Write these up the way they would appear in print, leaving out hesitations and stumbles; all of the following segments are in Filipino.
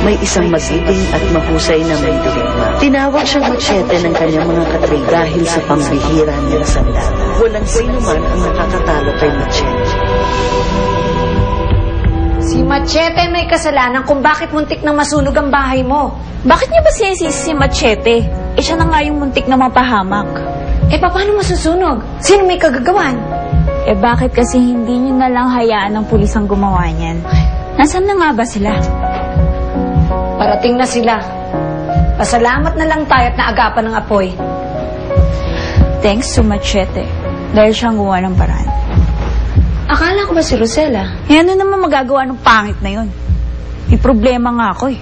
may isang magiging at mahusay na biktima. Tinawag siyang Machete ng kanyang mga katray dahil sa pambihira niyang sandata. Walang sino man ang nakakatalo kay Machete. Si Machete may kasalanan kung bakit muntik nang masunog ang bahay mo. Bakit niya ba sinisisi si Machete? Siya na nga yung muntik na mapahamak. Paano masusunog? Sino may kagagawan? Bakit kasi hindi niyo na lang hayaan ng pulis ang gumawa niyan? Nasaan na nga ba sila? Parating na sila. Pasalamat na lang tayo at naagapan ng apoy. Thanks to Machete. Dahil siyang gumawa ng paraan. Akala ko ba si Rosella? Ano naman magagawa ng pangit na yun? May problema nga ako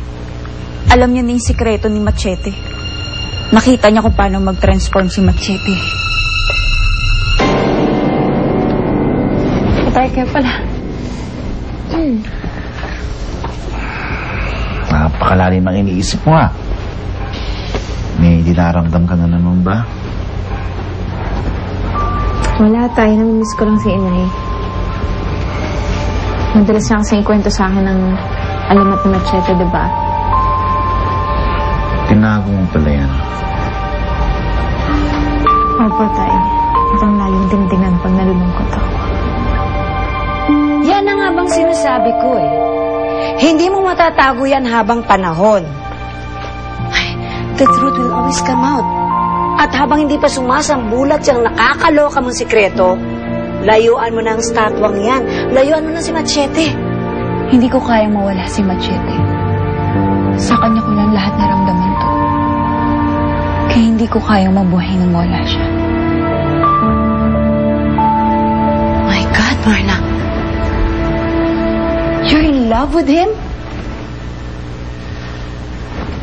Alam niya na yung sikreto ni Machete. Nakita niya kung paano mag-transform si Machete. Patay kayo pala. Napakalalim ang iniisip mo May dinaramdam ka na naman ba? Wala tayo. Namimiss ko lang si Inay. Madalas niya kasing kwento sa akin ng alamat ni Machete, diba? Tinago mo pala yan. Opo, tayo. Ito ang laging dindigan pag nalulungkot ako. Yan na nga bang sinasabi ko Hindi mo matatago yan habang panahon. The truth will always come out. At habang hindi pa sumasambulat yung nakakaloka mong sikreto, layuan mo na ang statwang yan. Layuan mo na si Machete. Hindi ko kayang mawala si Machete. Sa kanya ko lang lahat naramdaman to. Kaya hindi ko kayang mabuhay nang wala siya. My God, Marla. You're in love with him?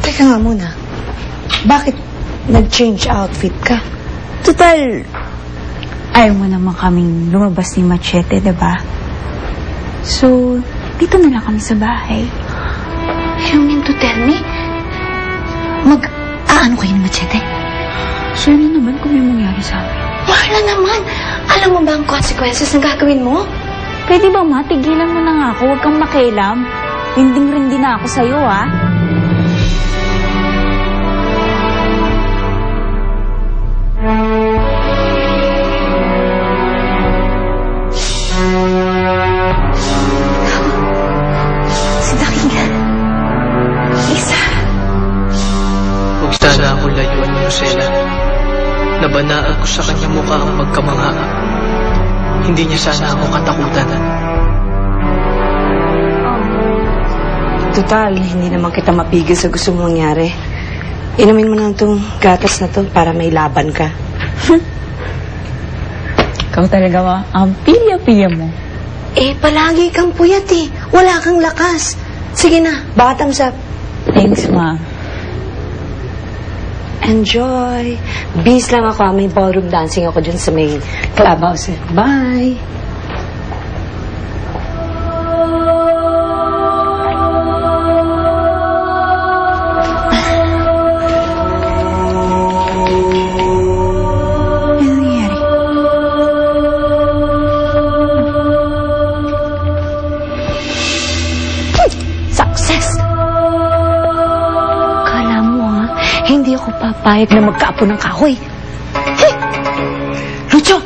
Teka nga muna. Bakit nag-change outfit ka? Total, ayaw mo naman kaming lumabas ni Machete, diba? So, dito na lang kami sa bahay. You mean to tell me? Mag-aano kayo ni Machete? Sana naman kung may mangyari sa amin. Marla naman! Alam mo ba ang consequences ng gagawin mo? Pwede ba tigilan mo na nga ako? Huwag kang makialam. Rinding-rindi na ako sa'yo, Si Dakigan. Isa. Huwag sana ako layuan ni Rosella. Nabanaan ko sa kanyang mukha ang magkamanga. Hindi niya sana ako katakutan. Total, hindi naman kita mapigil sa gusto mong mangyari. Inumin mo na itong gatas na to para may laban ka. Ikaw talaga ang pilya-pilya mo. Palagi kang puyat Wala kang lakas. Sige na, bottoms up. Thanks, Ma. Enjoy. Bis lang ako. May ballroom dancing ako dyan sa may clubhouse. Bye. Ano nangyari? Success! Kala mo hindi ako papayag na magkaapo ng kahoy. Lucho!